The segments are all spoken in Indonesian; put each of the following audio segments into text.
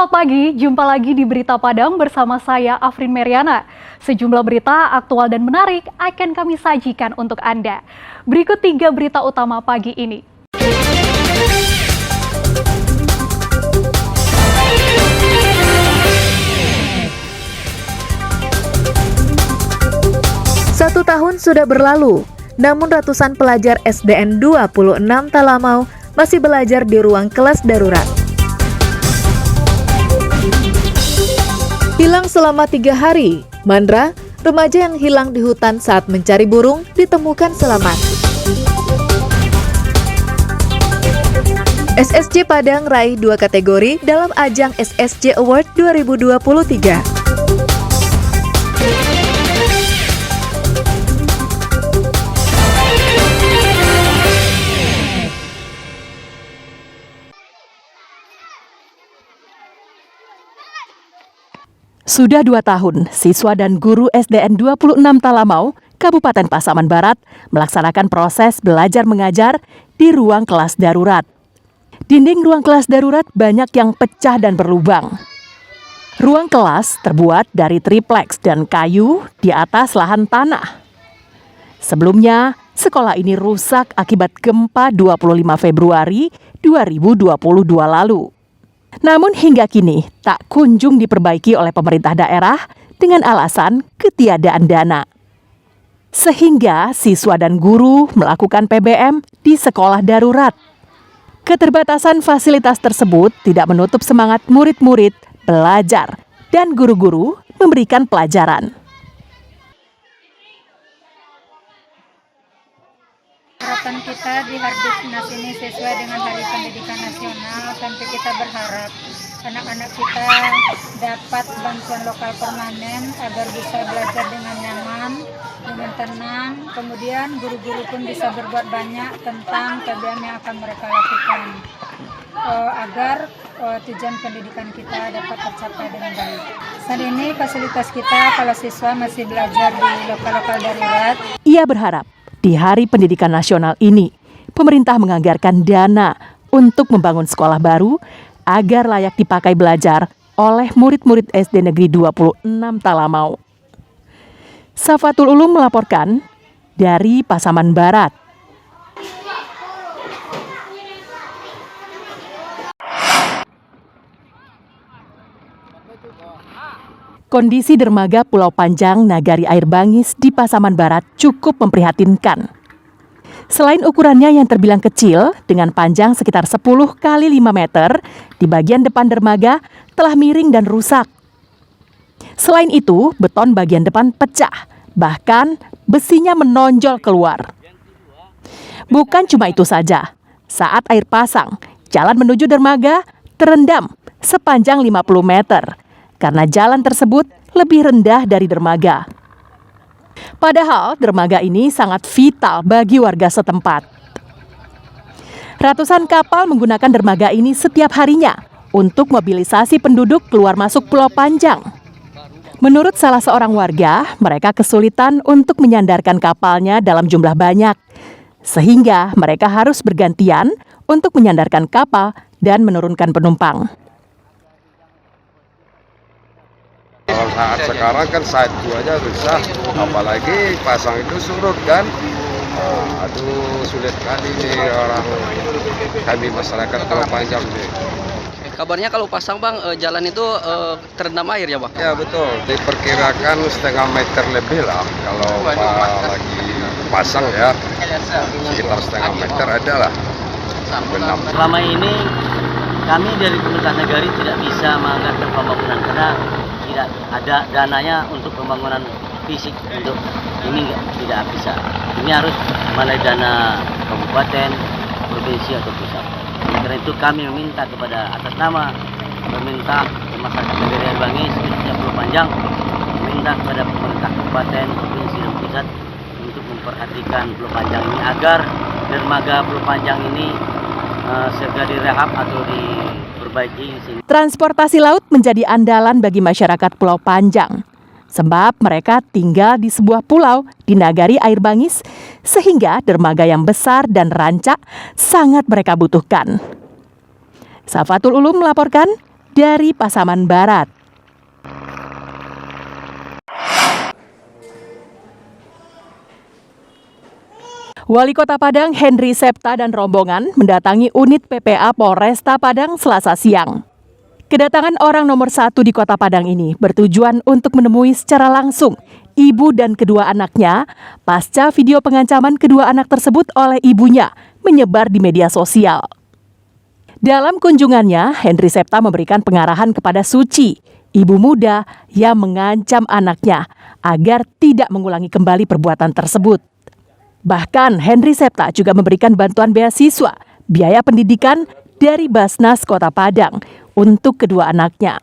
Selamat pagi, jumpa lagi di Berita Padang bersama saya Afrin Meriana. Sejumlah berita aktual dan menarik akan kami sajikan untuk Anda. Berikut 3 berita utama pagi ini. Satu tahun sudah berlalu, namun ratusan pelajar SDN 26 Talamau masih belajar di ruang kelas darurat. Hilang selama 3 hari, Mandra, remaja yang hilang di hutan saat mencari burung, ditemukan selamat. SSJ Padang raih 2 kategori dalam ajang SSJ Award 2023. Sudah 2 tahun, siswa dan guru SDN 26 Talamau, Kabupaten Pasaman Barat, melaksanakan proses belajar mengajar di ruang kelas darurat. Dinding ruang kelas darurat banyak yang pecah dan berlubang. Ruang kelas terbuat dari triplex dan kayu di atas lahan tanah. Sebelumnya, sekolah ini rusak akibat gempa 25 Februari 2022 lalu. Namun hingga kini tak kunjung diperbaiki oleh pemerintah daerah dengan alasan ketiadaan dana. Sehingga siswa dan guru melakukan PBM di sekolah darurat. Keterbatasan fasilitas tersebut tidak menutup semangat murid-murid belajar dan guru-guru memberikan pelajaran. Harapan kita di Hardiknas ini sesuai dengan Hari Pendidikan Nasional, tentu kita berharap anak-anak kita dapat bantuan lokal permanen agar bisa belajar dengan nyaman, dengan tenang. Kemudian guru-guru pun bisa berbuat banyak tentang PBM yang akan mereka lakukan agar tujuan pendidikan kita dapat tercapai dengan baik. Saat ini fasilitas kita kalau siswa masih belajar di lokal-lokal darurat. Ia berharap di Hari Pendidikan Nasional ini, pemerintah menganggarkan dana untuk membangun sekolah baru agar layak dipakai belajar oleh murid-murid SD Negeri 26 Talamau. Safatul Ulum melaporkan dari Pasaman Barat. Kondisi dermaga Pulau Panjang Nagari Air Bangis di Pasaman Barat cukup memprihatinkan. Selain ukurannya yang terbilang kecil dengan panjang sekitar 10 kali 5 meter, di bagian depan dermaga telah miring dan rusak. Selain itu, beton bagian depan pecah, bahkan besinya menonjol keluar. Bukan cuma itu saja, saat air pasang, jalan menuju dermaga terendam sepanjang 50 meter. Karena jalan tersebut lebih rendah dari dermaga. Padahal dermaga ini sangat vital bagi warga setempat. Ratusan kapal menggunakan dermaga ini setiap harinya untuk mobilisasi penduduk keluar masuk Pulau Panjang. Menurut salah seorang warga, mereka kesulitan untuk menyandarkan kapalnya dalam jumlah banyak, sehingga mereka harus bergantian untuk menyandarkan kapal dan menurunkan penumpang. Kalau saat sekarang kan satu aja susah, apalagi pasang itu surut kan. Aduh, sulit sekali nih orang kami masyarakat Pulau Panjang nih. Kabarnya kalau pasang bang, jalan itu terendam air ya bang? Ya betul, diperkirakan setengah meter lebih lah kalau lagi pasang ya, sekitar setengah meter ada lah. Selama ini kami dari pemerintah negara tidak bisa menganggarkan pembangunan karena tidak ada dananya untuk pembangunan fisik untuk ini tidak bisa. Ini harus melalui dana kabupaten, provinsi atau pusat. Karena itu kami meminta kepada atas nama pemerintah masyarakat Nagari Air Bangis khususnya Pulau Panjang, meminta kepada pemerintah kabupaten, provinsi dan pusat untuk memperhatikan Pulau Panjang ini agar dermaga Pulau Panjang ini segera direhab atau diperbaiki. Transportasi laut menjadi andalan bagi masyarakat Pulau Panjang. Sebab mereka tinggal di sebuah pulau di Nagari Air Bangis, sehingga dermaga yang besar dan rancak sangat mereka butuhkan. Safatul Ulum melaporkan dari Pasaman Barat. Wali Kota Padang Henry Septa dan rombongan mendatangi unit PPA Polresta Padang Selasa siang. Kedatangan orang nomor 1 di Kota Padang ini bertujuan untuk menemui secara langsung ibu dan kedua anaknya pasca video pengancaman kedua anak tersebut oleh ibunya menyebar di media sosial. Dalam kunjungannya, Henry Septa memberikan pengarahan kepada Suci, ibu muda yang mengancam anaknya agar tidak mengulangi kembali perbuatan tersebut. Bahkan Henry Septa juga memberikan bantuan beasiswa, biaya pendidikan dari Basnas Kota Padang untuk kedua anaknya.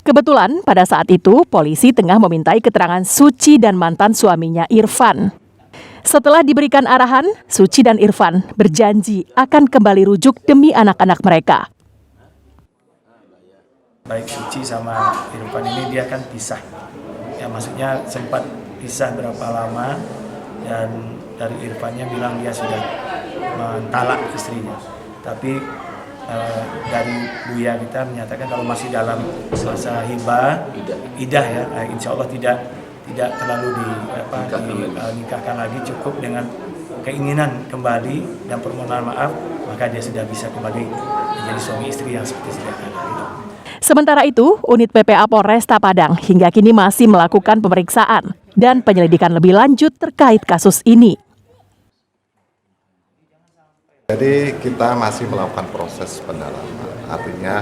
Kebetulan pada saat itu polisi tengah memintai keterangan Suci dan mantan suaminya Irfan. Setelah diberikan arahan, Suci dan Irfan berjanji akan kembali rujuk demi anak-anak mereka. Baik Suci sama Irfan ini dia kan pisah. Ya maksudnya sempat pisah berapa lama. Dan dari Irfannya bilang dia sudah mentalak istrinya. Tapi dari Buya kita menyatakan kalau masih dalam masa idah ya, insya Allah tidak terlalu dinikahkan lagi, cukup dengan keinginan kembali dan permohonan maaf, maka dia sudah bisa kembali menjadi suami istri yang seperti sedia kala. Sementara itu, unit PPA Polresta Padang hingga kini masih melakukan pemeriksaan dan penyelidikan lebih lanjut terkait kasus ini. Jadi kita masih melakukan proses pendalaman, artinya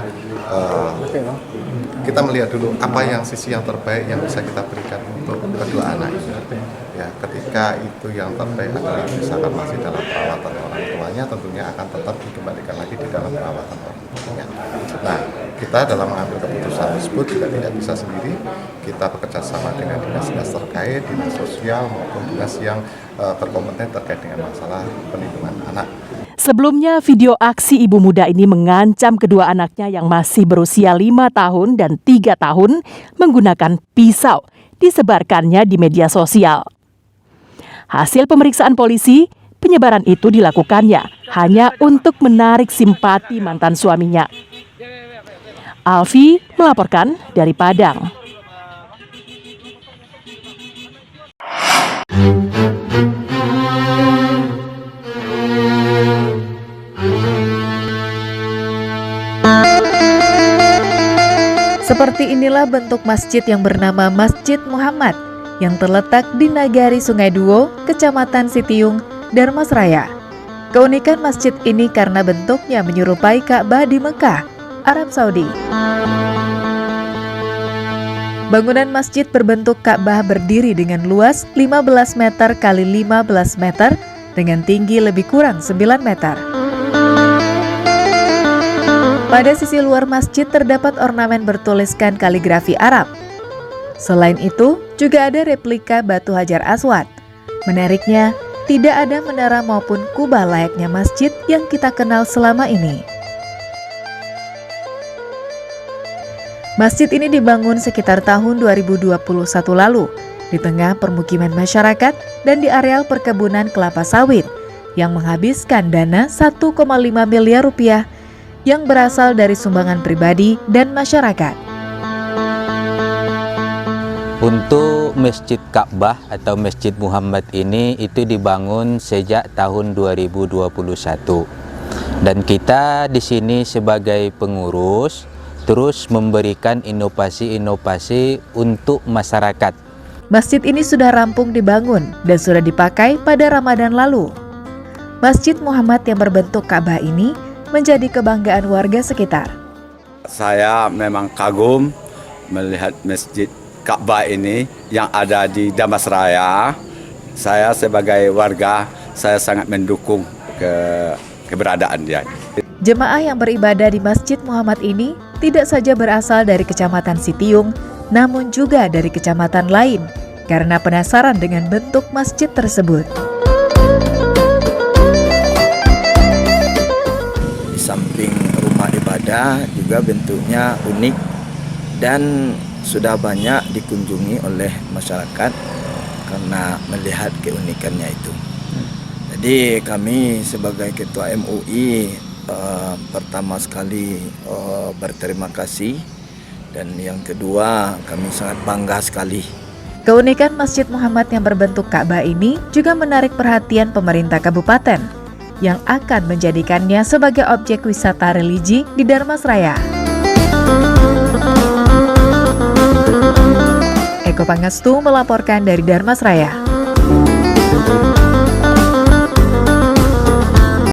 kita melihat dulu apa yang sisi yang terbaik yang bisa kita berikan untuk kedua anak ini. Ya, ketika itu yang terbaik adalah misalkan masih dalam perawatan orang tuanya, tentunya akan tetap dikembalikan lagi di dalam perawatan orang tuanya. Nah, kita dalam mengambil keputusan tersebut juga tidak bisa sendiri. Kita bekerja sama dengan dinas-dinas terkait, dinas sosial maupun dinas yang berkompeten terkait dengan masalah perlindungan anak. Sebelumnya, video aksi ibu muda ini mengancam kedua anaknya yang masih berusia 5 tahun dan 3 tahun menggunakan pisau disebarkannya di media sosial. Hasil pemeriksaan polisi, penyebaran itu dilakukannya hanya untuk menarik simpati mantan suaminya. Alfi melaporkan dari Padang. Seperti inilah bentuk masjid yang bernama Masjid Muhammad yang terletak di Nagari Sungai Duo, Kecamatan Sitiung, Darmasraya. Keunikan masjid ini karena bentuknya menyerupai Ka'bah di Mekah, Arab Saudi. Bangunan masjid berbentuk Ka'bah berdiri dengan luas 15 meter x 15 meter dengan tinggi lebih kurang 9 meter. Pada sisi luar masjid terdapat ornamen bertuliskan kaligrafi Arab. Selain itu, juga ada replika batu Hajar Aswad. Menariknya, tidak ada menara maupun kubah layaknya masjid yang kita kenal selama ini. Masjid ini dibangun sekitar tahun 2021 lalu, di tengah permukiman masyarakat dan di areal perkebunan kelapa sawit, yang menghabiskan dana 1,5 miliar rupiah yang berasal dari sumbangan pribadi dan masyarakat. Untuk Masjid Ka'bah atau Masjid Muhammad ini itu dibangun sejak tahun 2021. Dan kita di sini sebagai pengurus terus memberikan inovasi-inovasi untuk masyarakat. Masjid ini sudah rampung dibangun dan sudah dipakai pada Ramadan lalu. Masjid Muhammad yang berbentuk Ka'bah ini menjadi kebanggaan warga sekitar. Saya memang kagum melihat Masjid Ka'bah ini yang ada di Darmasraya. Saya sebagai warga, saya sangat mendukung keberadaan dia. Jemaah yang beribadah di Masjid Muhammad ini tidak saja berasal dari Kecamatan Sitiung, namun juga dari kecamatan lain, karena penasaran dengan bentuk masjid tersebut. Di samping rumah ibadah juga bentuknya unik dan sudah banyak dikunjungi oleh masyarakat karena melihat keunikannya itu. Jadi kami sebagai Ketua MUI pertama sekali berterima kasih, dan yang kedua kami sangat bangga sekali. Keunikan Masjid Muhammad yang berbentuk Ka'bah ini juga menarik perhatian pemerintah kabupaten yang akan menjadikannya sebagai objek wisata religi di Dharmasraya. Eko Pangestu melaporkan dari Dharmasraya.